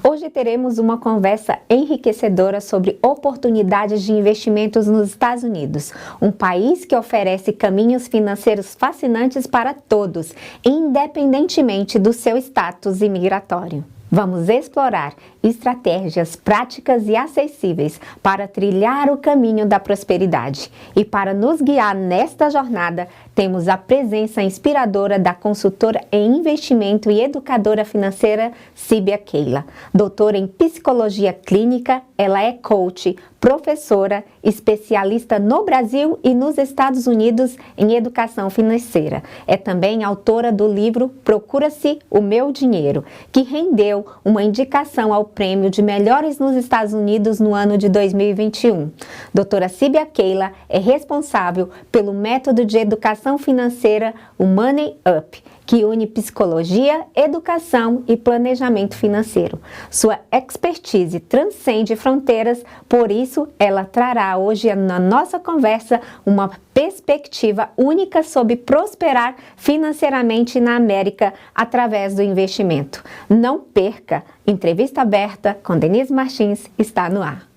Hoje teremos uma conversa enriquecedora sobre oportunidades de investimentos nos Estados Unidos, um país que oferece caminhos financeiros fascinantes para todos, independentemente do seu status imigratório. Vamos explorar estratégias práticas e acessíveis para trilhar o caminho da prosperidade. E para nos guiar nesta jornada, temos a presença inspiradora da consultora em investimento e educadora financeira Síbia Keila. Doutora em psicologia clínica, ela é coach, professora, especialista no Brasil e nos Estados Unidos em educação financeira. É também autora do livro Procura-se o Meu Dinheiro, que rendeu uma indicação ao Prêmio de Melhores nos Estados Unidos no ano de 2021. Doutora Síbia Keila é responsável pelo método de educação financeira, o Money Up, que une psicologia, educação e planejamento financeiro. Sua expertise transcende fronteiras, por isso ela trará hoje na nossa conversa uma perspectiva única sobre prosperar financeiramente na América através do investimento. Não perca! Entrevista aberta com Denise Martins está no ar.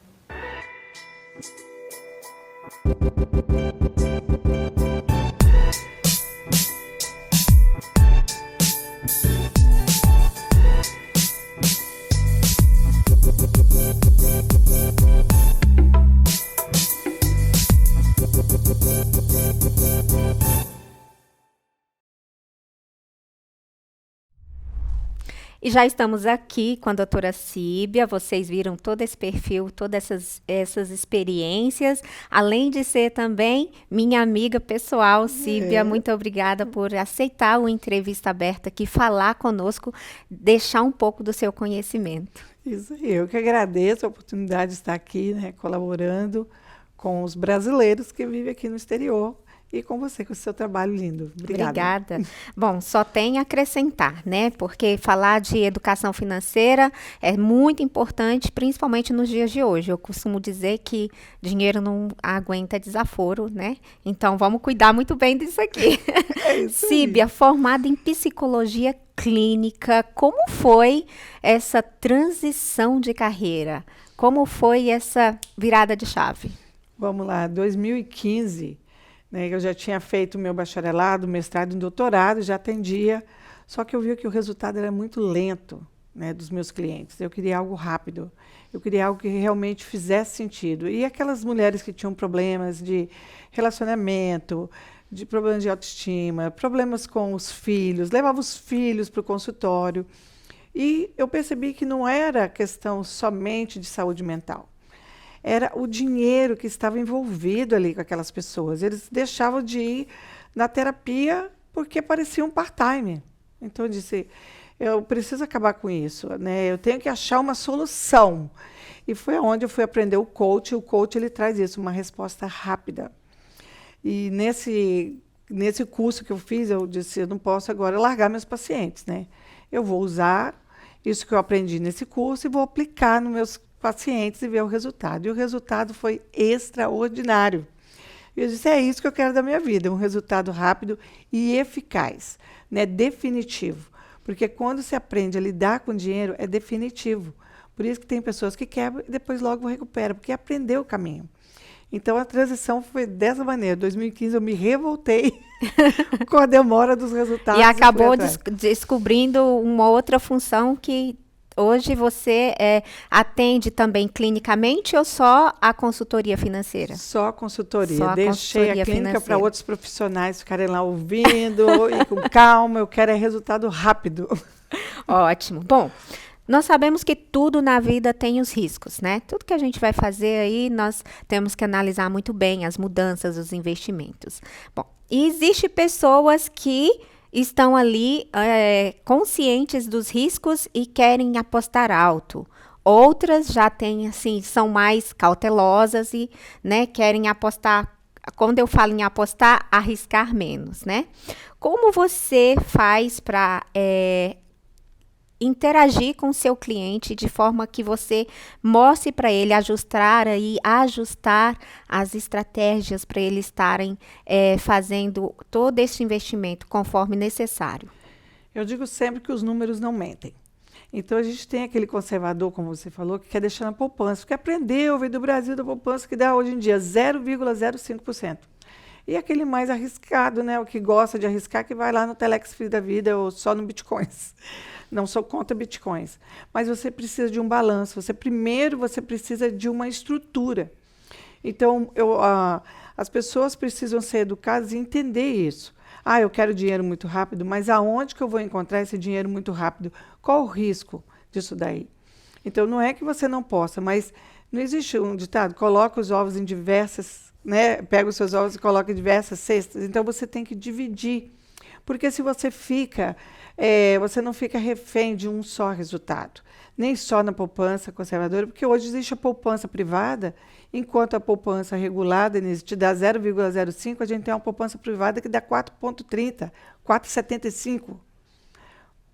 E já estamos aqui com a doutora Síbia. Vocês viram todo esse perfil, todas essas experiências, além de ser também minha amiga pessoal. Síbia, muito obrigada por aceitar uma entrevista aberta aqui, falar conosco, deixar um pouco do seu conhecimento. Isso aí, eu que agradeço a oportunidade de estar aqui, né, colaborando com os brasileiros que vivem aqui no exterior. E com você, com o seu trabalho lindo. Obrigada. Bom, só tem a acrescentar, né? Porque falar de educação financeira é muito importante, principalmente nos dias de hoje. Eu costumo dizer que dinheiro não aguenta desaforo, né? Então, vamos cuidar muito bem disso aqui. É isso. Síbia, formada em psicologia clínica, como foi essa transição de carreira? Como foi essa virada de chave? Vamos lá, 2015... eu já tinha feito o meu bacharelado, mestrado e doutorado, já atendia, só que eu vi que o resultado era muito lento, né, dos meus clientes. Eu queria algo rápido, eu queria algo que realmente fizesse sentido. E aquelas mulheres que tinham problemas de relacionamento, de problemas de autoestima, problemas com os filhos, levavam os filhos para o consultório. E eu percebi que não era questão somente de saúde mental. Era o dinheiro que estava envolvido ali com aquelas pessoas. Eles deixavam de ir na terapia porque parecia um part-time. Então, eu disse, eu preciso acabar com isso, né? Eu tenho que achar uma solução. E foi onde eu fui aprender o coach. O coach ele traz isso, uma resposta rápida. E nesse curso que eu fiz, eu disse, eu não posso agora largar meus pacientes, né? Eu vou usar isso que eu aprendi nesse curso e vou aplicar nos meus pacientes e ver o resultado. E o resultado foi extraordinário. Eu disse, é isso que eu quero da minha vida, um resultado rápido e eficaz, né? Definitivo. Porque quando se aprende a lidar com dinheiro, é definitivo. Por isso que tem pessoas que quebram e depois logo recuperam, porque aprendeu o caminho. Então, a transição foi dessa maneira. Em 2015, eu me revoltei com a demora dos resultados. E acabou descobrindo uma outra função que hoje você atende também clinicamente ou só a consultoria financeira? Só a consultoria. Só a Deixei consultoria a clínica financeira. para outros profissionais ficarem lá ouvindo e com calma. Eu quero resultado rápido. Ótimo. Bom, nós sabemos que tudo na vida tem os riscos, né? Tudo que a gente vai fazer aí, nós temos que analisar muito bem as mudanças, os investimentos. Bom, e existem pessoas que estão ali conscientes dos riscos e querem apostar alto. Outras já têm, assim, são mais cautelosas e, né, querem apostar. Quando eu falo em apostar, arriscar menos, né? Como você faz para interagir com o seu cliente de forma que você mostre para ele ajustar as estratégias para eles estarem fazendo todo esse investimento conforme necessário? Eu digo sempre que os números não mentem. Então, a gente tem aquele conservador, como você falou, que quer deixar na poupança, que aprendeu, veio do Brasil da poupança, que dá hoje em dia 0,05%. E aquele mais arriscado, né? O que gosta de arriscar, que vai lá no Telex Free da vida ou só no Bitcoins. Não sou contra Bitcoins. Mas você precisa de um balanço. Primeiro, você precisa de uma estrutura. Então, as pessoas precisam ser educadas e entender isso. Ah, eu quero dinheiro muito rápido, mas aonde que eu vou encontrar esse dinheiro muito rápido? Qual o risco disso daí? Então, não é que você não possa, mas não existe um ditado, coloca os ovos em diversas, né? Pega os seus ovos e coloca em diversas cestas. Então, você tem que dividir. Porque se você você não fica refém de um só resultado. Nem só na poupança conservadora, porque hoje existe a poupança privada, enquanto a poupança regulada te dá 0,05, a gente tem uma poupança privada que dá 4,30, 4,75.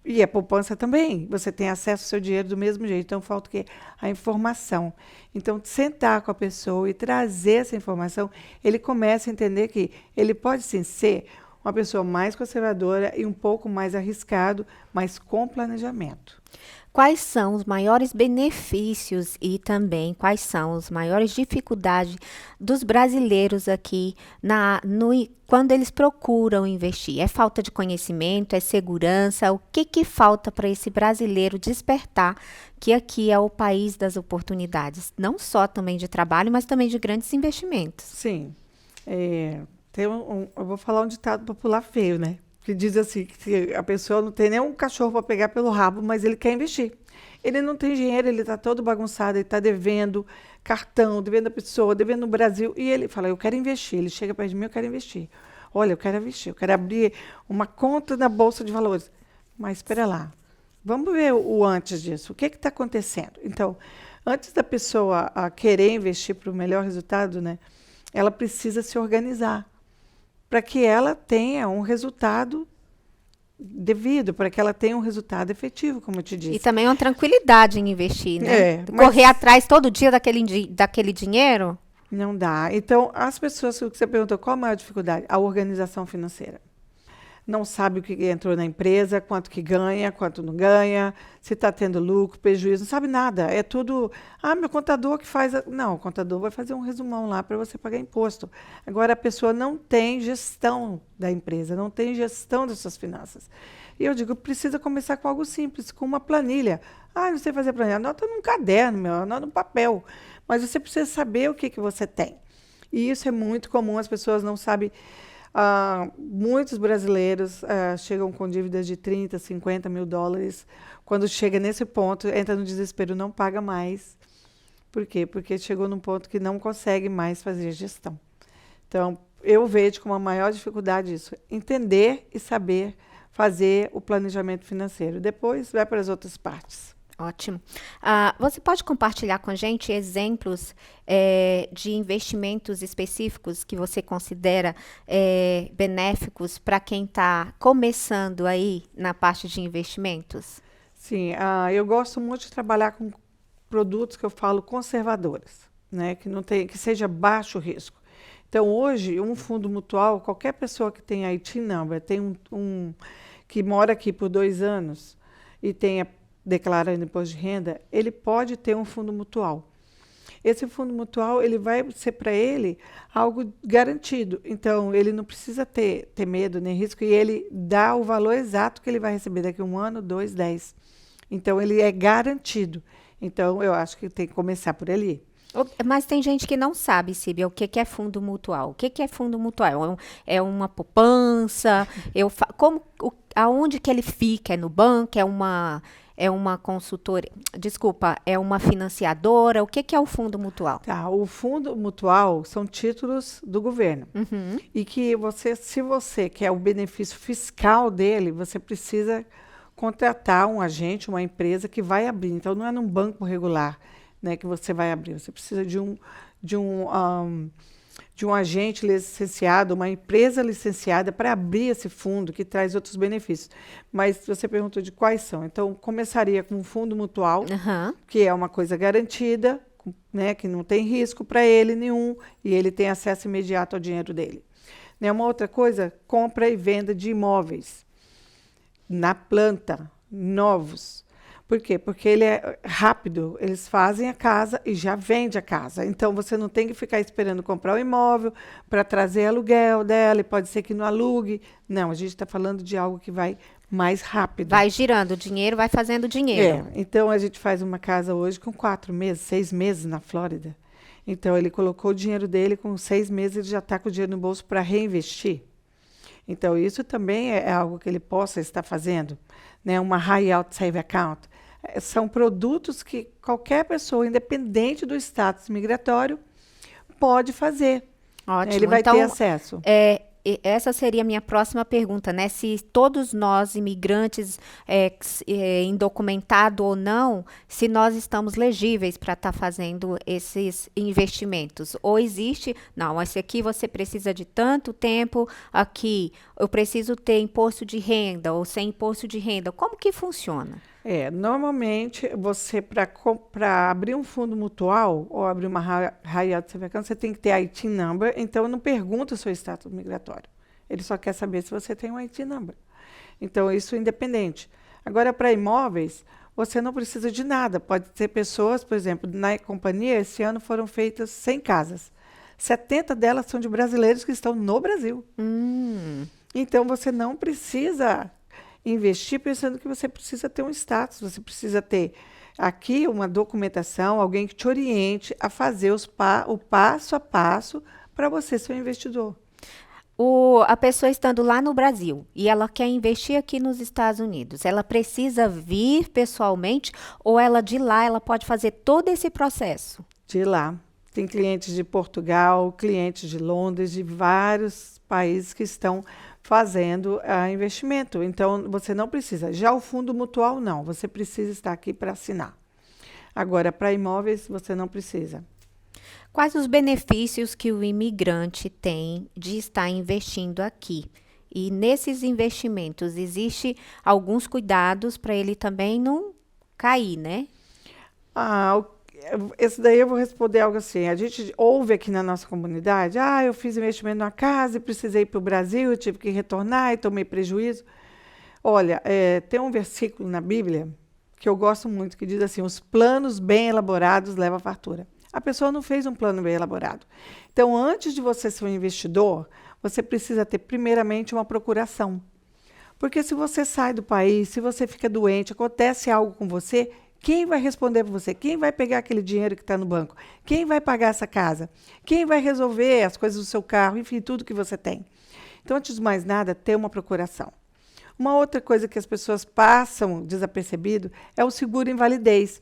E a poupança também, você tem acesso ao seu dinheiro do mesmo jeito. Então, falta o quê? A informação. Então, sentar com a pessoa e trazer essa informação, ele começa a entender que ele pode, sim, ser uma pessoa mais conservadora e um pouco mais arriscado, mas com planejamento. Quais são os maiores benefícios e também quais são as maiores dificuldades dos brasileiros aqui quando eles procuram investir? É falta de conhecimento? É segurança? O que falta para esse brasileiro despertar que aqui é o país das oportunidades? Não só também de trabalho, mas também de grandes investimentos. Sim. Eu vou falar um ditado popular feio, né? Que diz assim, que a pessoa não tem nem um cachorro para pegar pelo rabo, mas ele quer investir. Ele não tem dinheiro, ele está todo bagunçado, ele está devendo cartão, devendo a pessoa, devendo no Brasil, e ele fala, eu quero investir. Ele chega perto de mim, eu quero investir. Olha, eu quero investir, eu quero abrir uma conta na Bolsa de Valores. Mas espera lá, vamos ver o antes disso, o que está acontecendo? Então, antes da pessoa querer investir para o melhor resultado, né, ela precisa se organizar, para que ela tenha um resultado devido, para que ela tenha um resultado efetivo, como eu te disse. E também uma tranquilidade em investir, né? Correr atrás todo dia daquele dinheiro? Não dá. Então, as pessoas, que você perguntou, qual a maior dificuldade? A organização financeira. Não sabe o que entrou na empresa, quanto que ganha, quanto não ganha, se está tendo lucro, prejuízo, não sabe nada. É tudo, meu contador que faz... Não, o contador vai fazer um resumão lá para você pagar imposto. Agora, a pessoa não tem gestão da empresa, não tem gestão das suas finanças. E eu digo, precisa começar com algo simples, com uma planilha. Não sei fazer planilha, anota num caderno, anota num papel. Mas você precisa saber o que você tem. E isso é muito comum, as pessoas não sabem... muitos brasileiros chegam com dívidas de 30, 50 mil dólares. Quando chega nesse ponto, entra no desespero, não paga mais. Por quê? Porque chegou num ponto que não consegue mais fazer gestão. Então, eu vejo como a maior dificuldade isso, entender e saber fazer o planejamento financeiro. Depois, vai para as outras partes. Ótimo. Você pode compartilhar com a gente exemplos de investimentos específicos que você considera benéficos para quem está começando aí na parte de investimentos? Sim, eu gosto muito de trabalhar com produtos que eu falo conservadores, né? Que seja baixo risco. Então, hoje, um fundo mutual, qualquer pessoa que tenha IT Number, tem que mora aqui por 2 anos e tenha declarando imposto de renda, ele pode ter um fundo mutual. Esse fundo mutual, ele vai ser para ele algo garantido. Então, ele não precisa ter medo nem risco e ele dá o valor exato que ele vai receber daqui a 1 ano, 2, 10. Então, ele é garantido. Então, eu acho que tem que começar por ali. Mas tem gente que não sabe, Síbia, o que é fundo mutual. O que é fundo mutual? É uma poupança? Aonde que ele fica? É no banco? É uma consultora, desculpa, é uma financiadora? O que é o fundo mutual? Tá, o fundo mutual são títulos do governo. Uhum. E que se você quer o benefício fiscal dele, você precisa contratar um agente, uma empresa que vai abrir. Então, não é num banco regular, né, que você vai abrir. Você precisa de um agente licenciado, uma empresa licenciada para abrir esse fundo que traz outros benefícios. Mas você perguntou de quais são. Então, começaria com um fundo mutual, que é uma coisa garantida, né, que não tem risco para ele nenhum, e ele tem acesso imediato ao dinheiro dele. Né, uma outra coisa, compra e venda de imóveis na planta, novos. Por quê? Porque ele é rápido. Eles fazem a casa e já vende a casa. Então, você não tem que ficar esperando comprar o imóvel para trazer aluguel dela, e pode ser que não alugue. Não, a gente está falando de algo que vai mais rápido. Vai girando o dinheiro, vai fazendo dinheiro. Então, a gente faz uma casa hoje com 4 meses, 6 meses na Flórida. Então, ele colocou o dinheiro dele, com 6 meses ele já está com o dinheiro no bolso para reinvestir. Então, isso também é algo que ele possa estar fazendo, né? Uma High Out Save Account. São produtos que qualquer pessoa, independente do status migratório, pode fazer. Ótimo. Ele vai então, ter acesso. Essa seria a minha próxima pergunta, né? Se todos nós, imigrantes, indocumentado ou não, se nós estamos legíveis para estar fazendo esses investimentos. Ou existe, não, esse aqui você precisa de tanto tempo, aqui eu preciso ter imposto de renda ou sem imposto de renda. Como que funciona? Normalmente, você, para abrir um fundo mutual ou abrir uma High Out Save Account, você tem que ter IT Number, então não pergunta o seu status migratório. Ele só quer saber se você tem um IT Number. Então, isso é independente. Agora, para imóveis, você não precisa de nada. Pode ter pessoas, por exemplo, na companhia, esse ano foram feitas 100 casas. 70 delas são de brasileiros que estão no Brasil. Então, você não precisa investir pensando que você precisa ter um status, você precisa ter aqui uma documentação, alguém que te oriente a fazer o passo a passo para você ser um investidor. A pessoa estando lá no Brasil e ela quer investir aqui nos Estados Unidos, ela precisa vir pessoalmente ou ela de lá, ela pode fazer todo esse processo? De lá. Tem clientes de Portugal, clientes de Londres, de vários países que estão fazendo investimento. Então, você não precisa. Já o fundo mutual, não. Você precisa estar aqui para assinar. Agora, para imóveis, você não precisa. Quais os benefícios que o imigrante tem de estar investindo aqui? E nesses investimentos, existe alguns cuidados para ele também não cair, né? Esse daí eu vou responder algo assim. A gente ouve aqui na nossa comunidade, eu fiz investimento numa casa e precisei ir para o Brasil, eu tive que retornar e tomei prejuízo. Olha, tem um versículo na Bíblia que eu gosto muito, que diz assim, os planos bem elaborados levam à fartura. A pessoa não fez um plano bem elaborado. Então, antes de você ser um investidor, você precisa ter primeiramente uma procuração. Porque se você sai do país, se você fica doente, acontece algo com você, quem vai responder por você? Quem vai pegar aquele dinheiro que está no banco? Quem vai pagar essa casa? Quem vai resolver as coisas do seu carro? Enfim, tudo que você tem. Então, antes de mais nada, ter uma procuração. Uma outra coisa que as pessoas passam desapercebido é o seguro invalidez.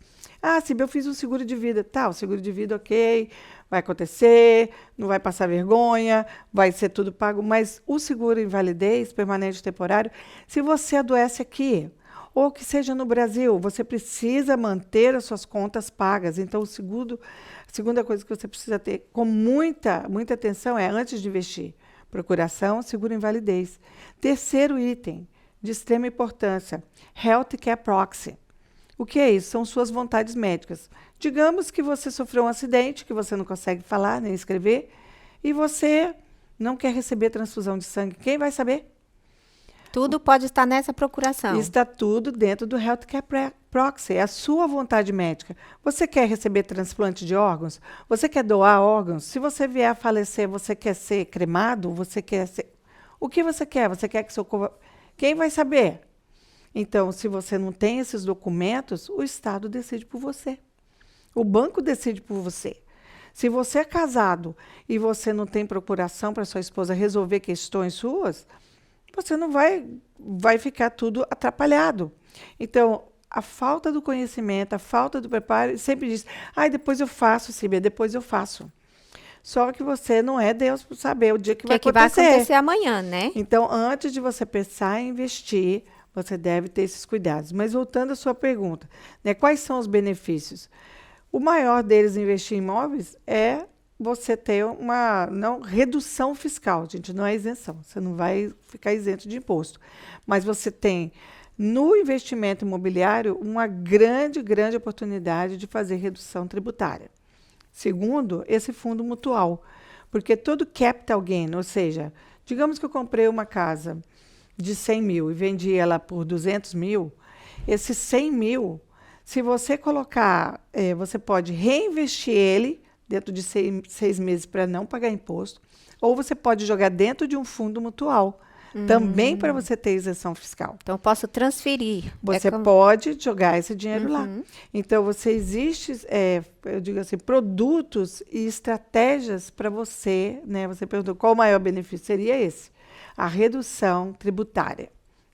Se eu fiz um seguro de vida. Tá, o seguro de vida, ok, vai acontecer, não vai passar vergonha, vai ser tudo pago. Mas o seguro invalidez, permanente temporário, se você adoece aqui, ou que seja no Brasil, você precisa manter as suas contas pagas. Então, a segunda coisa que você precisa ter com muita atenção é, antes de investir, procuração, seguro invalidez. Terceiro item, de extrema importância, Health Care Proxy. O que é isso? São suas vontades médicas. Digamos que você sofreu um acidente, que você não consegue falar nem escrever, e você não quer receber transfusão de sangue. Quem vai saber? Tudo pode estar nessa procuração. Está tudo dentro do Health Care Proxy, é a sua vontade médica. Você quer receber transplante de órgãos? Você quer doar órgãos? Se você vier a falecer, você quer ser cremado? Você quer ser... O que você quer? Você quer que seu corpo... Quem vai saber? Então, se você não tem esses documentos, o Estado decide por você. O banco decide por você. Se você é casado e você não tem procuração para sua esposa resolver questões suas, você não vai ficar tudo atrapalhado. Então, a falta do conhecimento, a falta do preparo, sempre diz, depois eu faço, Síbia, depois eu faço. Só que você não é Deus para saber o dia que vai acontecer. Que vai acontecer amanhã, né? Então, antes de você pensar em investir, você deve ter esses cuidados. Mas voltando à sua pergunta, né, quais são os benefícios? O maior deles, investir em imóveis, é você ter uma redução fiscal, gente, não é isenção. Você não vai ficar isento de imposto. Mas você tem, no investimento imobiliário, uma grande oportunidade de fazer redução tributária. Segundo, esse fundo mutual. Porque todo capital gain, ou seja, digamos que eu comprei uma casa de 100 mil e vendi ela por 200 mil, esses 100 mil Se você colocar, você pode reinvestir ele dentro de 6 meses para não pagar imposto, ou você pode jogar dentro de um fundo mutual, também para você ter isenção fiscal. Então, eu posso transferir. Você pode jogar esse dinheiro lá. Então, existe, eu digo assim, produtos e estratégias para você, né? Você perguntou qual o maior benefício seria esse? A redução tributária,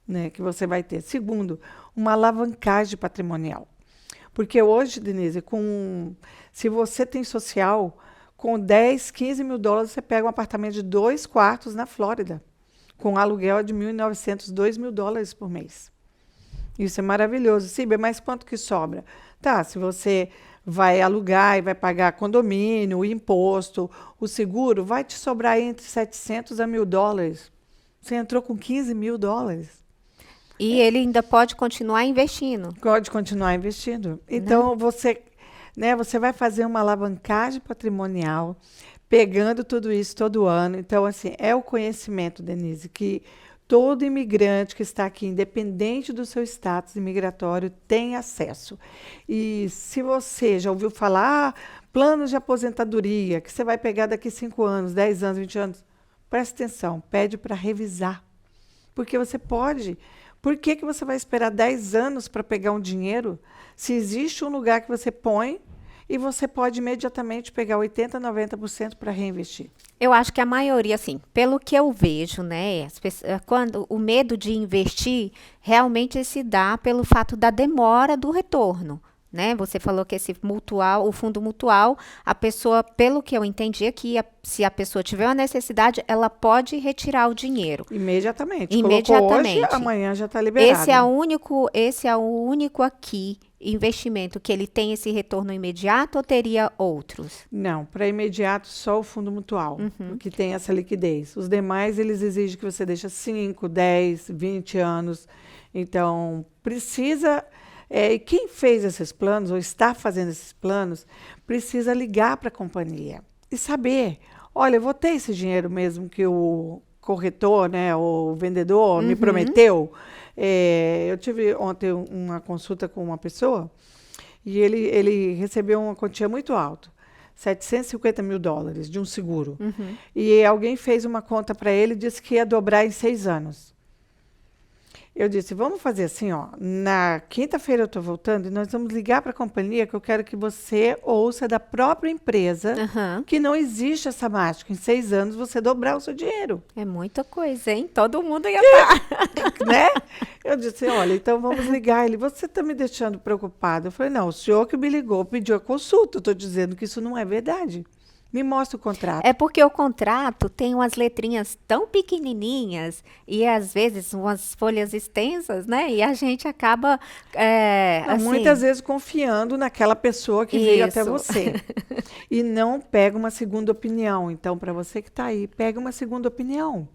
né, que você vai ter. Segundo, uma alavancagem patrimonial. Porque hoje, Denise, se você tem social, com 10, 15 mil dólares, você pega um apartamento de 2 quartos na Flórida, com aluguel de 1.900, 2 mil dólares por mês. Isso é maravilhoso. Síbia, mas quanto que sobra? Tá, se você vai alugar e vai pagar condomínio, o imposto, o seguro, vai te sobrar entre 700 a 1.000 dólares. Você entrou com 15 mil dólares. E ele ainda pode continuar investindo. Pode continuar investindo. Então, você vai fazer uma alavancagem patrimonial, pegando tudo isso todo ano. Então, assim, é o conhecimento, Denise, que todo imigrante que está aqui, independente do seu status imigratório, tem acesso. E se você já ouviu falar, planos de aposentadoria, que você vai pegar daqui 5 anos, 10 anos, 20 anos, presta atenção, pede para revisar. Porque você pode. Por que você vai esperar 10 anos para pegar um dinheiro, se existe um lugar que você põe e você pode imediatamente pegar 80%, 90% para reinvestir? Eu acho que a maioria, assim, pelo que eu vejo, né, quando o medo de investir realmente se dá pelo fato da demora do retorno. Né? Você falou que esse mutual, o fundo mutual, a pessoa, pelo que eu entendi aqui, se a pessoa tiver uma necessidade, ela pode retirar o dinheiro. Imediatamente. Imediatamente. Hoje, amanhã já está liberado. Esse é o único aqui investimento que ele tem esse retorno imediato ou teria outros? Não, para imediato só o fundo mutual, que tem essa liquidez. Os demais, eles exigem que você deixe 5, 10, 20 anos. Então, precisa... E quem fez esses planos, ou está fazendo esses planos, precisa ligar para a companhia e saber, olha, eu vou ter esse dinheiro mesmo que o corretor, né, o vendedor me prometeu. Eu tive ontem uma consulta com uma pessoa e ele recebeu uma quantia muito alta, 750 mil dólares de um seguro. E alguém fez uma conta para ele e disse que ia dobrar em 6 anos. Eu disse, vamos fazer assim, ó. Na quinta-feira eu estou voltando e nós vamos ligar para a companhia que eu quero que você ouça da própria empresa que não existe essa mágica. Em 6 anos você dobrar o seu dinheiro. É muita coisa, hein? Todo mundo ia estar. Né? Eu disse, olha, então vamos ligar. Ele, você está me deixando preocupado. Eu falei, não, o senhor que me ligou pediu a consulta. Eu estou dizendo que isso não é verdade. Me mostra o contrato. É porque o contrato tem umas letrinhas tão pequenininhas e, às vezes, umas folhas extensas, né? E a gente acaba, assim... muitas vezes confiando naquela pessoa que veio até você. E não pega uma segunda opinião. Então, para você que está aí, pega uma segunda opinião.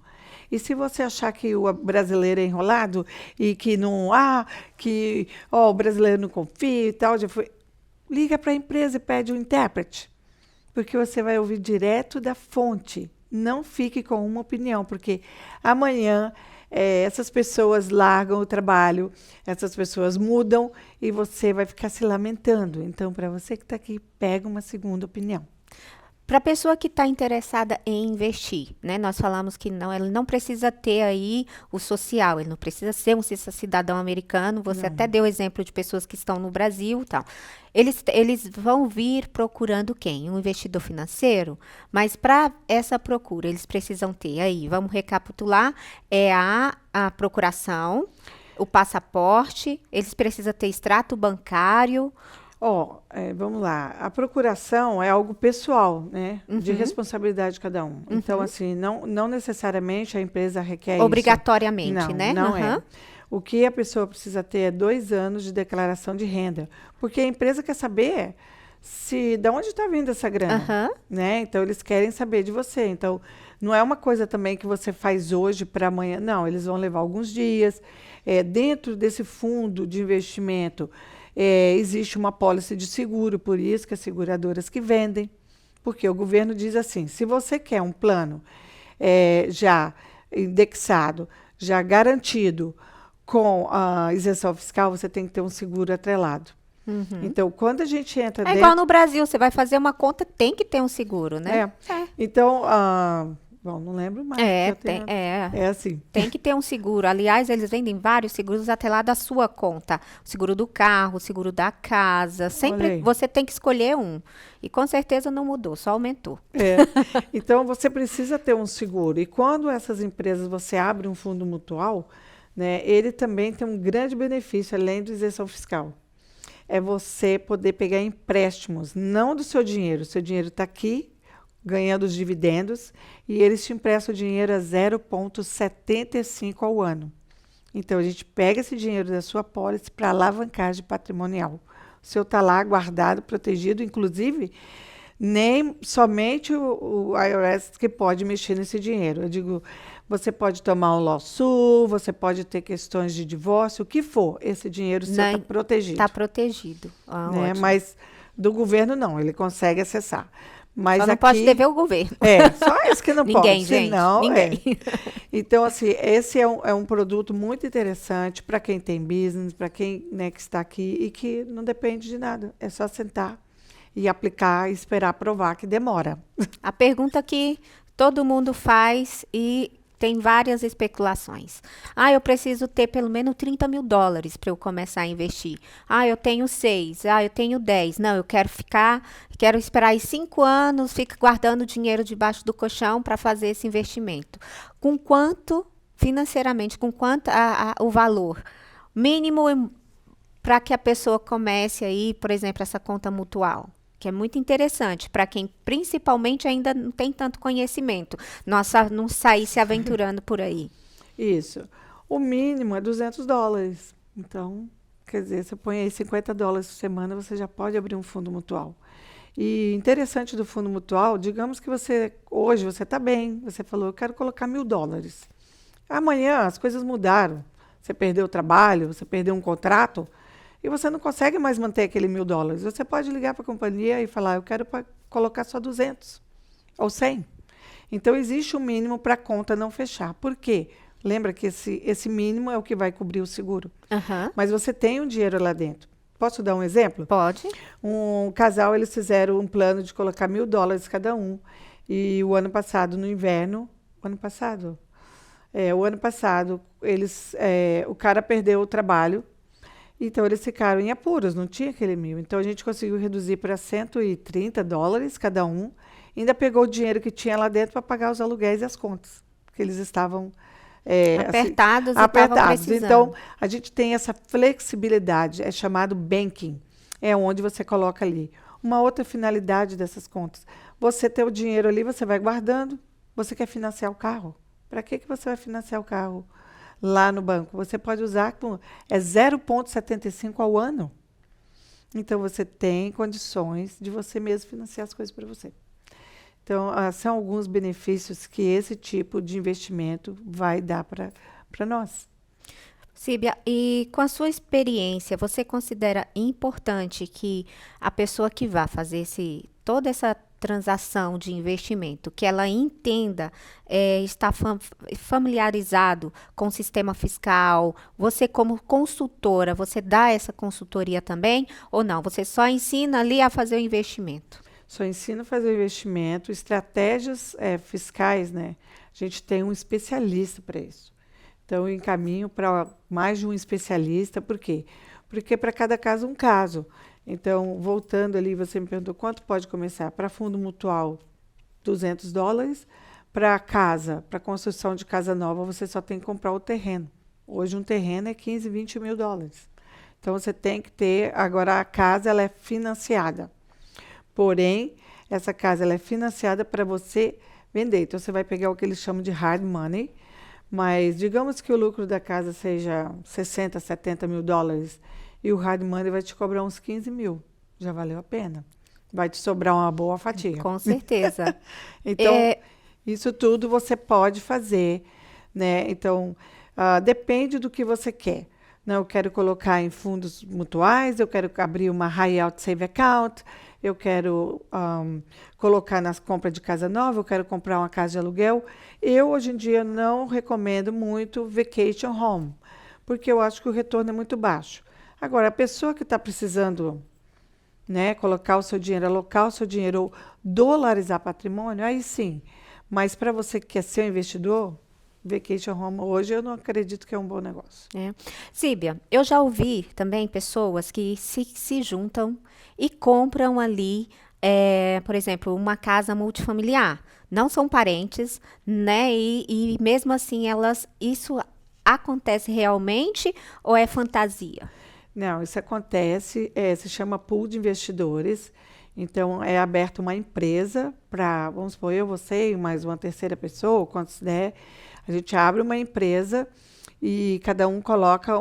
E se você achar que o brasileiro é enrolado e que não... o brasileiro não confia e tal, liga para a empresa e pede um intérprete. Porque você vai ouvir direto da fonte. Não fique com uma opinião, porque amanhã essas pessoas largam o trabalho, essas pessoas mudam e você vai ficar se lamentando. Então, para você que está aqui, pega uma segunda opinião. Para a pessoa que está interessada em investir, né? Nós falamos que não, ele não precisa ter aí o social, ele não precisa ser um cidadão americano. Você até deu exemplo de pessoas que estão no Brasil e tal. Eles vão vir procurando quem? Um investidor financeiro? Mas para essa procura, eles precisam ter aí, vamos recapitular, a procuração, o passaporte, eles precisam ter extrato bancário. Vamos lá. A procuração é algo pessoal, né? De responsabilidade de cada um. Então, assim, não necessariamente a empresa requer obrigatoriamente, isso. né? Não é. O que a pessoa precisa ter é 2 anos de declaração de renda. Porque a empresa quer saber de onde está vindo essa grana. Né? Então, eles querem saber de você. Então, não é uma coisa também que você faz hoje para amanhã. Não, eles vão levar alguns dias. Dentro desse fundo de investimento, existe uma apólice de seguro, por isso que as seguradoras que vendem. Porque o governo diz assim, se você quer um plano já indexado, já garantido, com a isenção fiscal, você tem que ter um seguro atrelado. Então, quando a gente entra É igual no Brasil, você vai fazer uma conta, tem que ter um seguro, né? Então, bom, não lembro mais. É assim. Tem que ter um seguro. Aliás, eles vendem vários seguros até lá da sua conta. O seguro do carro, o seguro da casa. Sempre você tem que escolher um. E com certeza não mudou, só aumentou. Então, você precisa ter um seguro. E quando essas empresas, você abre um fundo mutual, né, ele também tem um grande benefício, além da isenção fiscal. É você poder pegar empréstimos, não do seu dinheiro. O seu dinheiro está aqui, ganhando os dividendos, e eles te emprestam o dinheiro a 0,75 ao ano. Então, a gente pega esse dinheiro da sua pólice para alavancagem patrimonial. O seu está lá guardado, protegido, inclusive, nem somente o IRS que pode mexer nesse dinheiro. Eu digo, você pode tomar um lawsuit, você pode ter questões de divórcio, o que for, esse dinheiro está protegido. Está protegido. Né? Mas do governo, não, ele consegue acessar. Mas só não pode dever o governo. Só esse que não ninguém, pode. Gente, senão, ninguém. Então, assim, esse é um produto muito interessante para quem tem business, para quem, né, que está aqui e que não depende de nada. É só sentar e aplicar e esperar aprovar, que demora. A pergunta que todo mundo faz e tem várias especulações. Eu preciso ter pelo menos $30 mil para eu começar a investir. Eu tenho 6, eu tenho 10. Não, eu quero esperar aí 5 anos, fico guardando dinheiro debaixo do colchão para fazer esse investimento. Com quanto, financeiramente, com quanto o valor mínimo para que a pessoa comece aí, por exemplo, essa conta mutual? Que é muito interessante para quem principalmente ainda não tem tanto conhecimento, não sair se aventurando por aí. Isso. O mínimo é $200. Então, quer dizer, você põe aí $50 por semana, você já pode abrir um fundo mutual. E interessante do fundo mutual, digamos que hoje você está bem, você falou, eu quero colocar $1.000. Amanhã as coisas mudaram, você perdeu o trabalho, você perdeu um contrato, e você não consegue mais manter aquele $1.000. Você pode ligar para a companhia e falar, eu quero colocar só 200 ou 100. Então, existe um mínimo para a conta não fechar. Por quê? Lembra que esse mínimo é o que vai cobrir o seguro. Mas você tem um dinheiro lá dentro. Posso dar um exemplo? Pode. Um casal, eles fizeram um plano de colocar $1.000 cada um. E o ano passado, no inverno... O ano passado, o cara perdeu o trabalho. Então, eles ficaram em apuros, não tinha aquele 1.000. Então, a gente conseguiu reduzir para $130 cada um. Ainda pegou o dinheiro que tinha lá dentro para pagar os aluguéis e as contas. Porque eles estavam apertados. Então, a gente tem essa flexibilidade. É chamado banking. É onde você coloca ali. Uma outra finalidade dessas contas. Você tem o dinheiro ali, você vai guardando. Você quer financiar o carro. Para que você vai financiar o carro? Lá no banco, você pode usar, é 0,75 ao ano. Então, você tem condições de você mesmo financiar as coisas para você. Então, são alguns benefícios que esse tipo de investimento vai dar para nós. Síbia, e com a sua experiência, você considera importante que a pessoa que vá fazer toda essa transação de investimento, que ela entenda, está familiarizado com o sistema fiscal? Você, como consultora, você dá essa consultoria também? Ou não? Você só ensina ali a fazer o investimento? Só ensina a fazer o investimento, estratégias fiscais, né? A gente tem um especialista para isso. Então, eu encaminho para mais de um especialista. Por quê? Porque para cada caso, um caso. Então, voltando ali, você me perguntou quanto pode começar. Para fundo mutual, $200. Para casa, para construção de casa nova, você só tem que comprar o terreno. Hoje, um terreno é $15, $20 mil. Então, você tem que ter... Agora, a casa ela é financiada. Porém, essa casa ela é financiada para você vender. Então, você vai pegar o que eles chamam de hard money. Mas, digamos que o lucro da casa seja $60, $70 mil. E o hard money vai te cobrar uns 15 mil. Já valeu a pena. Vai te sobrar uma boa fatia. Com certeza. Então, isso tudo você pode fazer, né? Então, depende do que você quer. Não, eu quero colocar em fundos mutuais, eu quero abrir uma high out save account, eu quero colocar nas compras de casa nova, eu quero comprar uma casa de aluguel. Eu, hoje em dia, não recomendo muito vacation home, porque eu acho que o retorno é muito baixo. Agora, a pessoa que está precisando, né, colocar o seu dinheiro, alocar o seu dinheiro ou dolarizar patrimônio, aí sim. Mas para você que quer ser um investidor, Vacation Home hoje eu não acredito que é um bom negócio. É. Síbia, eu já ouvi também pessoas que se juntam e compram ali, por exemplo, uma casa multifamiliar. Não são parentes, né? E mesmo assim, isso acontece realmente ou é fantasia? Não, isso acontece, se chama pool de investidores. Então, é aberta uma empresa para, vamos supor, eu, você e mais uma terceira pessoa, quantos der. A gente abre uma empresa e cada um coloca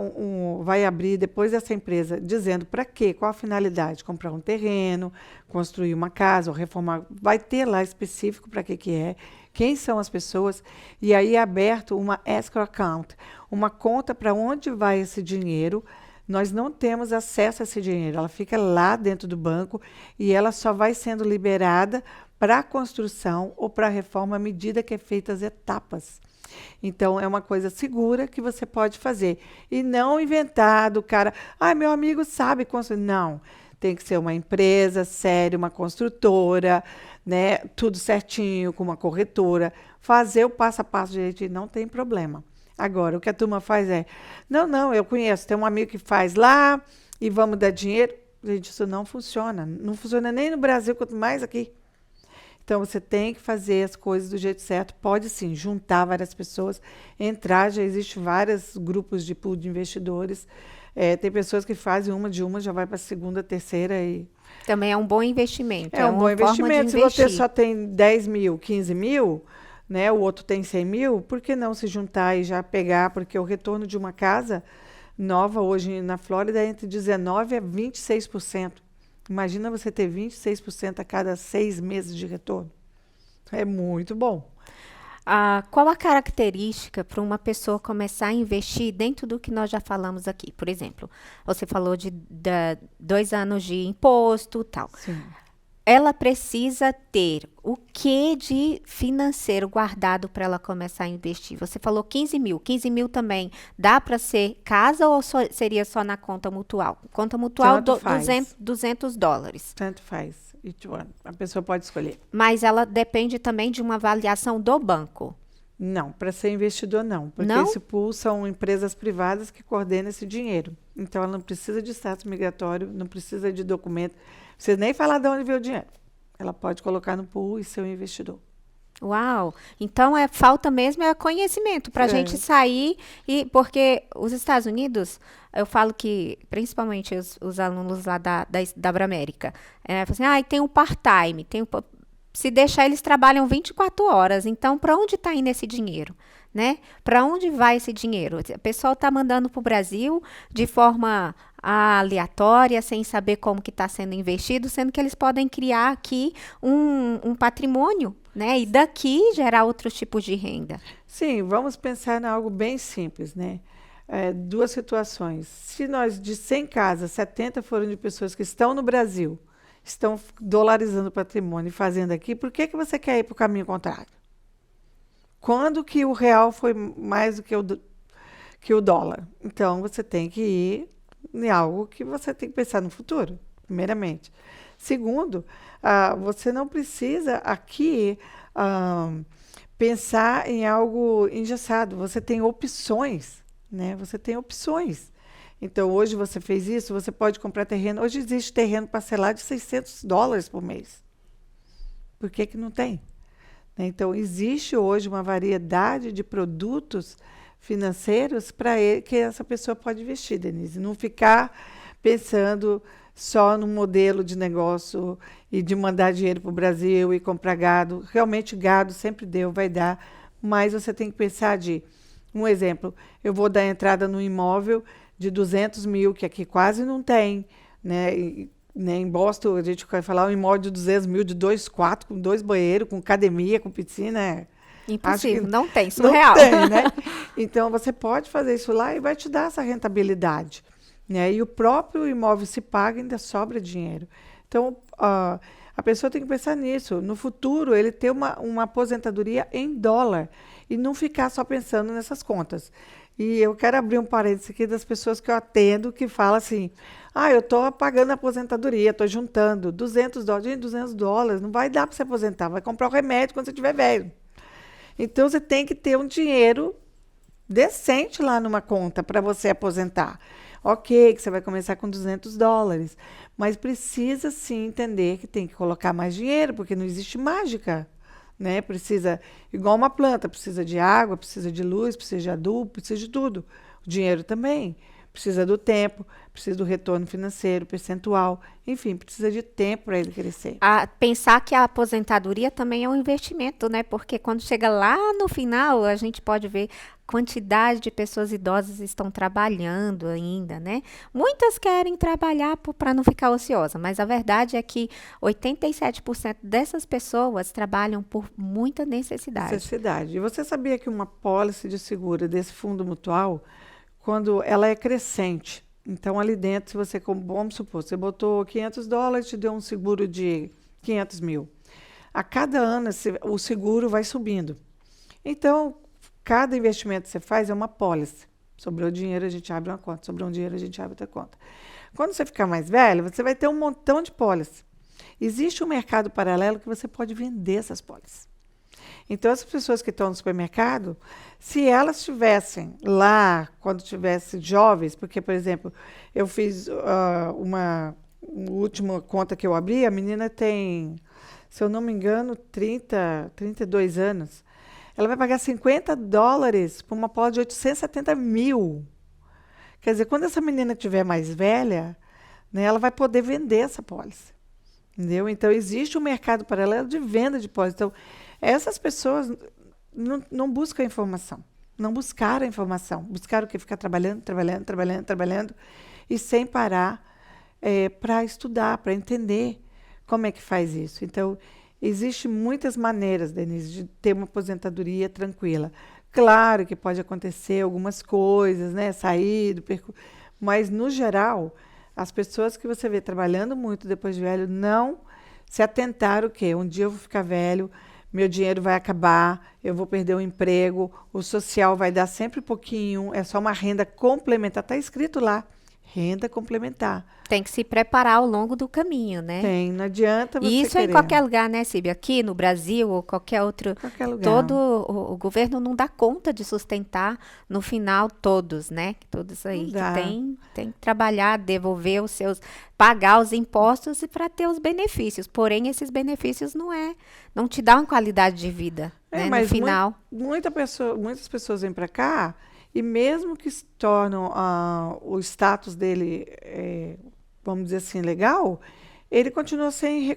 vai abrir depois dessa empresa, dizendo para quê, qual a finalidade, comprar um terreno, construir uma casa ou reformar, vai ter lá específico para que é, quem são as pessoas, e aí é aberto uma escrow account, uma conta para onde vai esse dinheiro. Nós não temos acesso a esse dinheiro, ela fica lá dentro do banco e ela só vai sendo liberada para a construção ou para a reforma à medida que é feita as etapas. Então, é uma coisa segura que você pode fazer. E não inventar do cara, meu amigo sabe construir. Não, tem que ser uma empresa séria, uma construtora, né? Tudo certinho, com uma corretora. Fazer o passo a passo direitinho, não tem problema. Agora, o que a turma faz não, eu conheço, tem um amigo que faz lá e vamos dar dinheiro. Gente, isso não funciona. Não funciona nem no Brasil, quanto mais aqui. Então, você tem que fazer as coisas do jeito certo. Pode, sim, juntar várias pessoas, entrar. Já existem vários grupos de pool de investidores. Tem pessoas que fazem uma, já vai para a segunda, terceira. Também é um bom investimento. É um bom investimento. Se investir. você só tem 10 mil, 15 mil, né, o outro tem 100 mil, por que não se juntar e já pegar? Porque o retorno de uma casa nova hoje na Flórida é entre 19% a 26%. Imagina você ter 26% a cada 6 meses de retorno. É muito bom. Qual a característica para uma pessoa começar a investir dentro do que nós já falamos aqui? Por exemplo, você falou de 2 anos de imposto e tal. Sim. Ela precisa ter o que de financeiro guardado para ela começar a investir? Você falou 15 mil. 15 mil também dá para ser casa ou seria só na conta mutual? Conta mutual, Tanto faz. $200. Tanto faz. A pessoa pode escolher. Mas ela depende também de uma avaliação do banco. Não, para ser investidor não. Porque Não? esse pool são empresas privadas que coordenam esse dinheiro. Então, ela não precisa de status migratório, não precisa de documento. Não precisa nem falar de onde veio o dinheiro. Ela pode colocar no pool e ser um investidor. Uau! Então, falta mesmo conhecimento para a gente sair. Porque os Estados Unidos, eu falo que, principalmente os alunos lá da Abramérica, falam assim, tem um part-time, se deixar, eles trabalham 24 horas. Então, para onde está indo esse dinheiro? Né? Para onde vai esse dinheiro? O pessoal está mandando para o Brasil de forma aleatória, sem saber como que está sendo investido, sendo que eles podem criar aqui um patrimônio, né? E daqui gerar outros tipos de renda. Sim, vamos pensar em algo bem simples, né? 2 situações. Se nós, de 100 casas, 70 foram de pessoas que estão no Brasil, estão dolarizando o patrimônio e fazendo aqui, por que você quer ir para o caminho contrário? Quando que o real foi mais do que o dólar? Então, você tem que ir em algo que você tem que pensar no futuro, primeiramente. Segundo, você não precisa aqui pensar em algo engessado. Você tem opções, né? Você tem opções. Então, hoje você fez isso, você pode comprar terreno. Hoje existe terreno parcelado de $600 por mês. Por que não tem? Então, existe hoje uma variedade de produtos financeiros para que essa pessoa pode investir, Denise. Não ficar pensando só no modelo de negócio e de mandar dinheiro para o Brasil e comprar gado. Realmente, gado sempre deu, vai dar. Mas você tem que pensar um exemplo, eu vou dar entrada no imóvel de 200 mil, que aqui quase não tem, né? Em Boston, a gente vai falar um imóvel de 200 mil, de 2 quartos, com 2 banheiros, com academia, com piscina. Impossível, não tem, surreal. Não tem, né? Então, você pode fazer isso lá e vai te dar essa rentabilidade. Né? E o próprio imóvel se paga e ainda sobra dinheiro. Então, a pessoa tem que pensar nisso. No futuro, ele ter uma aposentadoria em dólar e não ficar só pensando nessas contas. E eu quero abrir um parênteses aqui das pessoas que eu atendo que falam assim: eu estou pagando a aposentadoria, estou juntando US$ 200. Gente, US$ 200 não vai dar para você aposentar, vai comprar o remédio quando você estiver velho. Então, você tem que ter um dinheiro decente lá numa conta para você aposentar. Ok, que você vai começar com US$ 200, mas precisa sim entender que tem que colocar mais dinheiro, porque não existe mágica, né? Precisa, igual uma planta, precisa de água, precisa de luz, precisa de adubo, precisa de tudo. O dinheiro também. Precisa do tempo, precisa do retorno financeiro, percentual, enfim, precisa de tempo para ele crescer. Pensar que a aposentadoria também é um investimento, né? Porque quando chega lá no final, a gente pode ver quantidade de pessoas idosas estão trabalhando ainda, né? Muitas querem trabalhar para não ficar ociosa, mas a verdade é que 87% dessas pessoas trabalham por muita necessidade. Necessidade. E você sabia que uma pólice de seguro desse fundo mutual, quando ela é crescente, então ali dentro, se você, vamos supor, você botou US$ 500, te deu um seguro de 500 mil. A cada ano, o seguro vai subindo. Então, cada investimento que você faz é uma pólice. Sobrou dinheiro, a gente abre uma conta. Sobrou um dinheiro, a gente abre outra conta. Quando você ficar mais velho, você vai ter um montão de pólices. Existe um mercado paralelo que você pode vender essas pólices. Então, as pessoas que estão no supermercado, se elas estivessem lá, quando estivessem jovens, porque, por exemplo, eu fiz uma última conta que eu abri, a menina tem, se eu não me engano, 32 anos. Ela vai pagar US$ 50 por uma pólice de 870 mil. Quer dizer, quando essa menina estiver mais velha, né, ela vai poder vender essa pólice. Entendeu? Então, existe um mercado paralelo de venda de pólice. Então, essas pessoas não buscam informação, não buscaram informação, buscaram o quê? Ficar trabalhando e sem parar para estudar, para entender como é que faz isso. Então, existem muitas maneiras, Denise, de ter uma aposentadoria tranquila. Claro que pode acontecer algumas coisas, né? Sair do percurso, mas, no geral, as pessoas que você vê trabalhando muito depois de velho não se atentaram o quê? Um dia eu vou ficar velho, meu dinheiro vai acabar, eu vou perder o emprego, o social vai dar sempre pouquinho, é só uma renda complementar. Está escrito lá, renda complementar. Tem que se preparar ao longo do caminho, né? Tem, não adianta você E isso é em qualquer lugar, né, Síbia? Aqui no Brasil ou qualquer outro. Qualquer lugar. Todo o governo não dá conta de sustentar no final todos, né? Todos aí que tem que trabalhar, devolver os seus, pagar os impostos e para ter os benefícios. Porém, esses benefícios não te dão qualidade de vida, né? Mas no final. Muitas pessoas vêm para cá e mesmo que se tornam o status dele, vamos dizer assim, legal, ele continua sem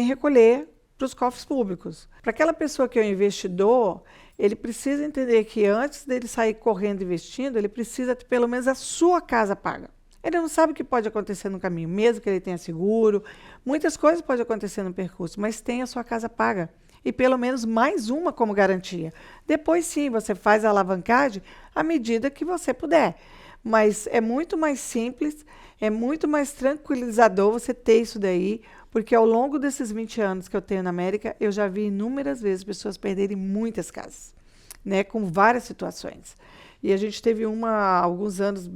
recolher para os cofres públicos. Para aquela pessoa que é um investidor, ele precisa entender que antes dele sair correndo investindo, ele precisa ter pelo menos a sua casa paga. Ele não sabe o que pode acontecer no caminho, mesmo que ele tenha seguro. Muitas coisas podem acontecer no percurso, mas tem a sua casa paga. E pelo menos mais uma como garantia. Depois, sim, você faz a alavancagem à medida que você puder. Mas é muito mais simples, é muito mais tranquilizador você ter isso daí, porque ao longo desses 20 anos que eu tenho na América, eu já vi inúmeras vezes pessoas perderem muitas casas, né, com várias situações. E a gente teve há alguns anos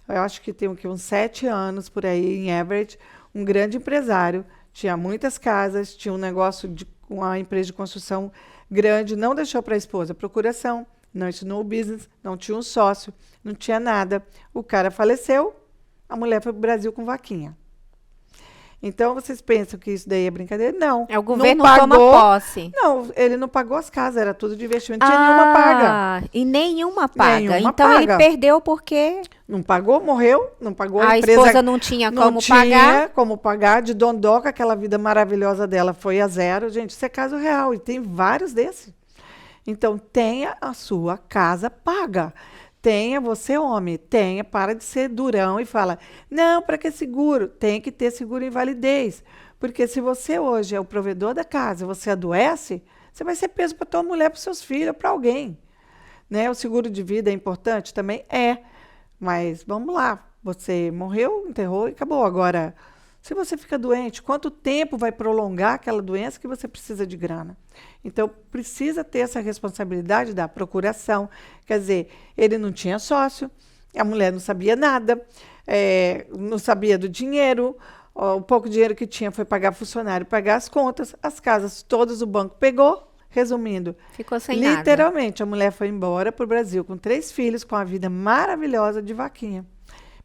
eu acho que tem uns 7 anos por aí, em average, um grande empresário, tinha muitas casas, tinha um negócio de uma empresa de construção grande, não deixou para a esposa procuração, não ensinou o business, não tinha um sócio, não tinha nada. O cara faleceu, a mulher foi para o Brasil com vaquinha. Então, vocês pensam que isso daí é brincadeira? Não. O governo não toma posse. Não, ele não pagou as casas, era tudo de investimento, não tinha nenhuma paga. E nenhuma paga. Então, ele perdeu porque... Não pagou, morreu, não pagou. A esposa não tinha como pagar. Não tinha como pagar, de dondoca, aquela vida maravilhosa dela foi a zero. Gente, isso é caso real, e tem vários desses. Então, tenha a sua casa paga. Tenha, você homem, para de ser durão e fala, não, para que seguro? Tem que ter seguro invalidez. Porque se você hoje é o provedor da casa, você adoece, você vai ser peso para tua mulher, para os seus filhos, para alguém. Né? O seguro de vida é importante? Também é. Mas vamos lá, você morreu, enterrou e acabou. Agora, Se você fica doente, quanto tempo vai prolongar aquela doença que você precisa de grana? Então, precisa ter essa responsabilidade da procuração. Quer dizer, ele não tinha sócio, a mulher não sabia nada, não sabia do dinheiro, o pouco dinheiro que tinha foi pagar funcionário, pagar as contas, as casas todas o banco pegou. Resumindo, Ficou sem nada. literalmente, a mulher foi embora para o Brasil com 3 filhos, com a vida maravilhosa de vaquinha.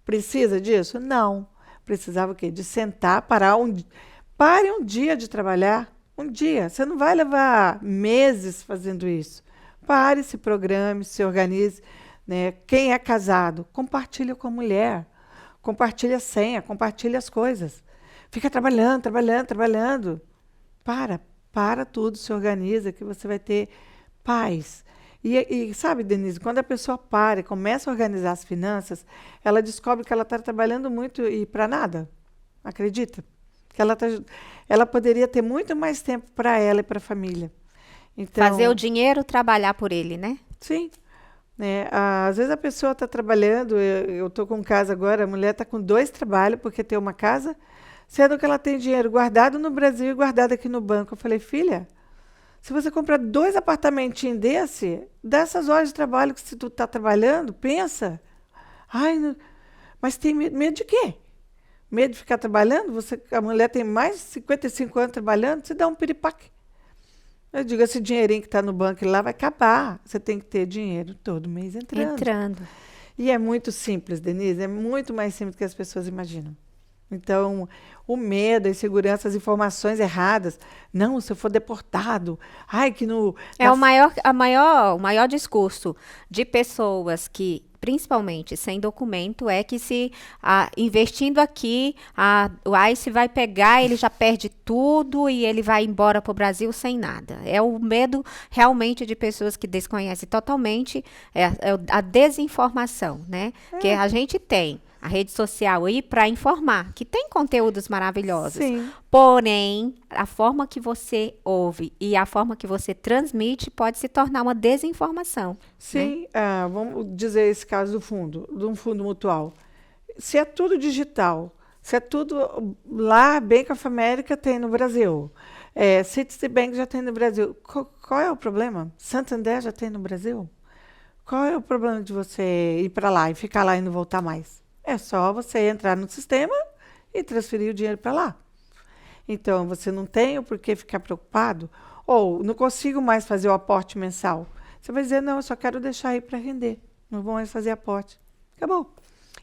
Precisa disso? Não. Precisava o quê? De sentar, pare um dia de trabalhar. Um dia. Você não vai levar meses fazendo isso. Pare, se programe, se organize. Né? Quem é casado, compartilha com a mulher. Compartilha a senha, compartilha as coisas. Fica trabalhando, trabalhando, trabalhando. Para tudo, se organiza, que você vai ter paz. E sabe, Denise, quando a pessoa para e começa a organizar as finanças, ela descobre que ela está trabalhando muito e para nada. Acredita? Que ela poderia ter muito mais tempo para ela e para a família. Então, fazer o dinheiro trabalhar por ele, né? sim. Né? Às vezes a pessoa está trabalhando, eu estou com casa agora, a mulher está com 2 trabalhos porque tem uma casa, sendo que ela tem dinheiro guardado no Brasil e guardado aqui no banco. Eu falei, filha, se você comprar 2 apartamentinhos dessas horas de trabalho que tu está trabalhando, pensa. Ai, mas tem medo de quê? Medo de ficar trabalhando? A mulher tem mais de 55 anos trabalhando, você dá um piripaque. Eu digo, esse dinheirinho que está no banco lá vai acabar. Você tem que ter dinheiro todo mês entrando. E é muito simples, Denise, é muito mais simples do que as pessoas imaginam. Então, o medo, a insegurança, as informações erradas. Não, se eu for deportado. Ai, que no... É o maior discurso de pessoas que, principalmente sem documento, é que se investindo aqui, o ICE vai pegar, ele já perde tudo e ele vai embora para o Brasil sem nada. É o medo realmente de pessoas que desconhecem totalmente a desinformação, né? Que a gente tem a rede social aí para informar, que tem conteúdos maravilhosos. Sim. Porém, a forma que você ouve e a forma que você transmite pode se tornar uma desinformação. Sim, né? Vamos dizer esse caso de um fundo mutual. Se é tudo digital, se é tudo lá, Bank of America tem no Brasil, Citibank já tem no Brasil, qual é o problema? Santander já tem no Brasil? Qual é o problema de você ir para lá e ficar lá e não voltar mais? É só você entrar no sistema e transferir o dinheiro para lá. Então, você não tem o porquê ficar preocupado, ou não consigo mais fazer o aporte mensal. Você vai dizer, não, eu só quero deixar aí para render, não vou mais fazer aporte. Acabou.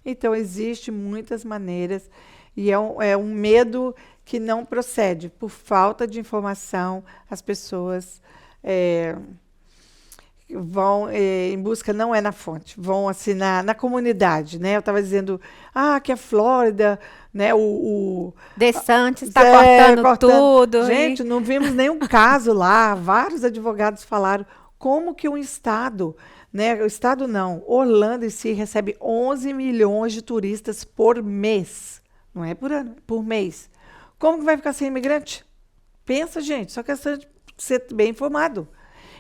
Então, existem muitas maneiras, e é um medo que não procede. Por falta de informação, as pessoas vão em busca, não é na fonte, vão assim na comunidade, né? Eu estava dizendo, que a Flórida, né? O DeSantis está cortando tudo. Gente, não vimos nenhum caso lá. Vários advogados falaram como que um estado, né? O estado não, Orlando em si recebe 11 milhões de turistas por mês. Não é por ano, é por mês. Como que vai ficar sem imigrante? Pensa, gente, só questão de ser bem informado.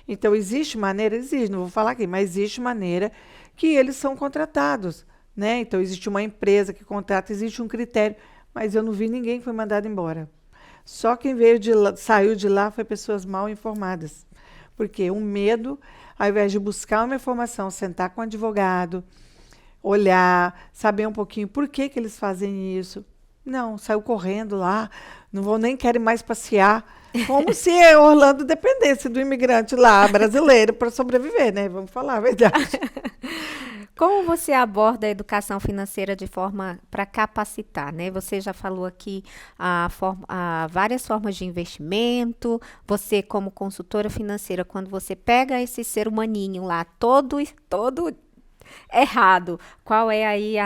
Então, existe maneira? Existe, não vou falar aqui, mas existe maneira que eles são contratados, né? Então, existe uma empresa que contrata, existe um critério, mas eu não vi ninguém que foi mandado embora. Só quem saiu de lá foi pessoas mal informadas. Porque o medo, ao invés de buscar uma informação, sentar com o advogado, olhar, saber um pouquinho por que eles fazem isso. Não, saiu correndo lá, querem mais passear. Como se Orlando dependesse do imigrante lá, brasileiro, para sobreviver, né? Vamos falar a verdade. Como você aborda a educação financeira de forma para capacitar, né? Você já falou aqui várias formas de investimento. Você, como consultora financeira, quando você pega esse ser humaninho lá, todo errado, qual é aí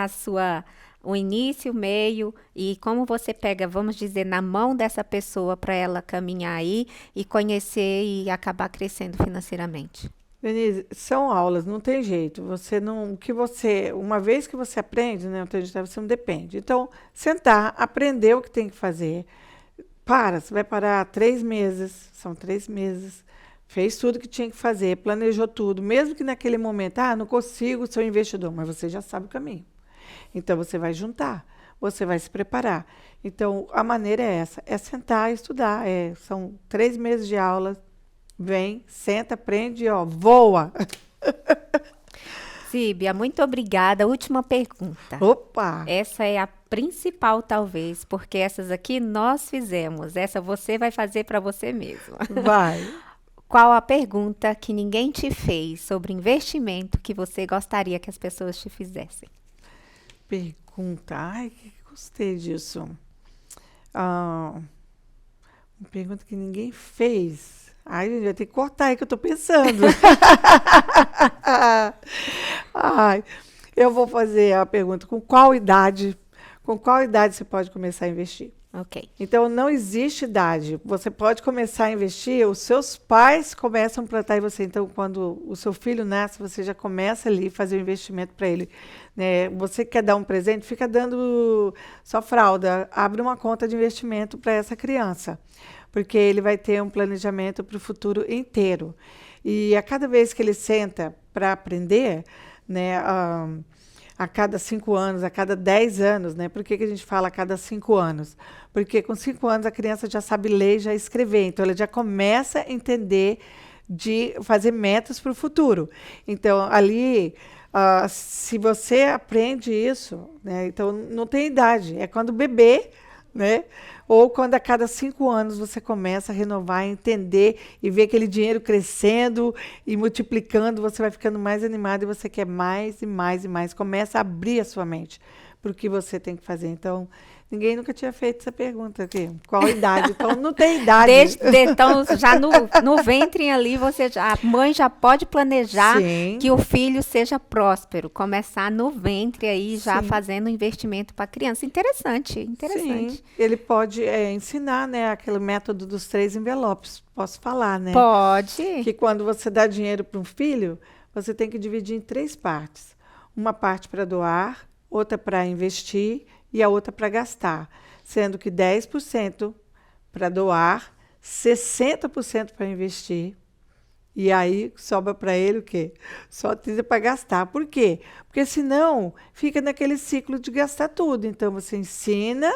o início, o meio e como você pega, vamos dizer, na mão dessa pessoa para ela caminhar aí e conhecer e acabar crescendo financeiramente? Denise, são aulas, não tem jeito. Uma vez que você aprende, né, você não depende. Então, sentar, aprender o que tem que fazer. Você vai parar 3 meses, são 3 meses. Fez tudo que tinha que fazer, planejou tudo, mesmo que naquele momento, não consigo ser um investidor, mas você já sabe o caminho. Então, você vai juntar. você vai se preparar. Então, a maneira é essa, é sentar e estudar. São 3 meses de aula, vem, senta, aprende e ó, voa. Síbia, muito obrigada. Última pergunta. Opa! Essa é a principal, talvez, porque essas aqui nós fizemos. Essa você vai fazer para você mesma. Vai. Qual a pergunta que ninguém te fez sobre investimento que você gostaria que as pessoas te fizessem? Pergunta. Ai, gostei disso. Uma pergunta que ninguém fez. Ai, gente, vai ter que cortar aí que eu tô pensando. Ai, eu vou fazer a pergunta: com qual idade você pode começar a investir? Ok. Então, não existe idade. Você pode começar a investir, os seus pais começam a plantar em você. Então, quando o seu filho nasce, você já começa ali a fazer o investimento para ele. Né? Você quer dar um presente, fica dando só fralda. Abre uma conta de investimento para essa criança, porque ele vai ter um planejamento para o futuro inteiro. E a cada vez que ele senta para aprender, né, a cada 5 anos, a cada 10 anos, né? Por que a gente fala a cada 5 anos? Porque com 5 anos a criança já sabe ler e já escrever, então ela já começa a entender de fazer metas para o futuro. Então, ali, se você aprende isso, né? Então não tem idade, é quando bebê, né? Ou quando a cada 5 anos você começa a renovar, entender e ver aquele dinheiro crescendo e multiplicando, você vai ficando mais animado e você quer mais e mais e mais. Começa a abrir a sua mente para o que você tem que fazer. Então, ninguém nunca tinha feito essa pergunta aqui. Qual a idade? Então, não tem idade. Então, já no ventre ali, a mãe já pode planejar Sim. que o filho seja próspero. Começar no ventre aí, já Sim. fazendo investimento para a criança. Interessante. Sim, ele pode ensinar, né, aquele método dos 3 envelopes. Posso falar, né? Pode. Que quando você dá dinheiro para um filho, você tem que dividir em 3 partes. Uma parte para doar, outra para investir e a outra para gastar. Sendo que 10% para doar, 60% para investir. E aí sobra para ele o quê? Só 30% para gastar. Por quê? Porque senão fica naquele ciclo de gastar tudo. Então você ensina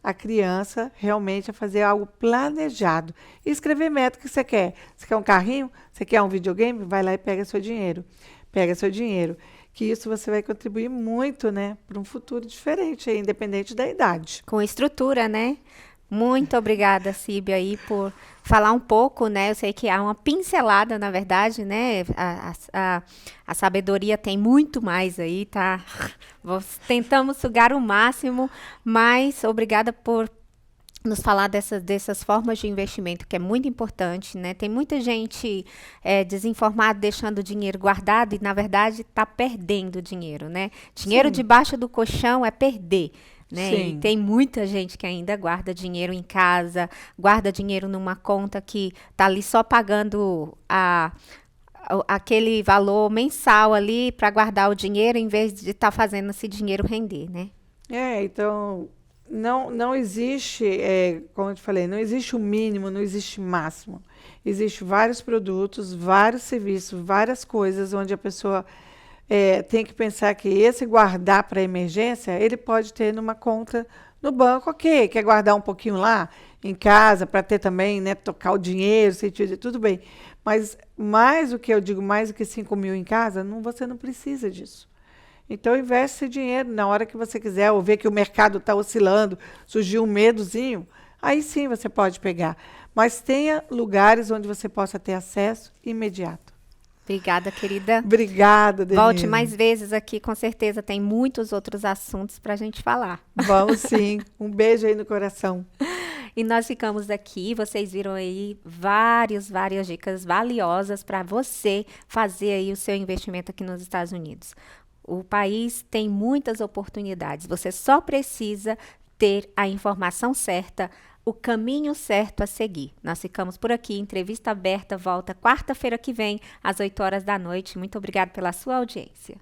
a criança realmente a fazer algo planejado. E escrever meta que você quer. Você quer um carrinho? Você quer um videogame? Vai lá e pega seu dinheiro. Pega seu dinheiro. Que isso você vai contribuir muito, né, para um futuro diferente, independente da idade. Com estrutura, né? Muito obrigada, Síbia, aí por falar um pouco, né? Eu sei que há uma pincelada, na verdade, né? A sabedoria tem muito mais aí, tá? Tentamos sugar o máximo, mas obrigada por nos falar dessas formas de investimento, que é muito importante, né? Tem muita gente desinformada, deixando o dinheiro guardado e, na verdade, está perdendo dinheiro, né? Dinheiro Sim. debaixo do colchão é perder. Né? Sim. E tem muita gente que ainda guarda dinheiro em casa, guarda dinheiro numa conta que está ali só pagando aquele valor mensal ali para guardar o dinheiro, em vez de estar fazendo esse dinheiro render, né? Então, não existe, como eu te falei, não existe o mínimo, não existe o máximo. Existem vários produtos, vários serviços, várias coisas onde a pessoa tem que pensar que esse guardar para emergência, ele pode ter numa conta no banco, ok, quer guardar um pouquinho lá em casa para ter também, né, tocar o dinheiro, tudo bem. Mas mais do que eu digo, mais do que 5 mil em casa, você não precisa disso. Então, investe esse dinheiro na hora que você quiser, ou ver que o mercado está oscilando, surgiu um medozinho, aí sim você pode pegar. Mas tenha lugares onde você possa ter acesso imediato. Obrigada, querida. Obrigada, Denise. Volte mais vezes aqui, com certeza tem muitos outros assuntos para a gente falar. Vamos sim. Um beijo aí no coração. E nós ficamos aqui, vocês viram aí várias dicas valiosas para você fazer aí o seu investimento aqui nos Estados Unidos. O país tem muitas oportunidades, você só precisa ter a informação certa, o caminho certo a seguir. Nós ficamos por aqui, entrevista aberta, volta quarta-feira que vem, às 8 horas da noite. Muito obrigada pela sua audiência.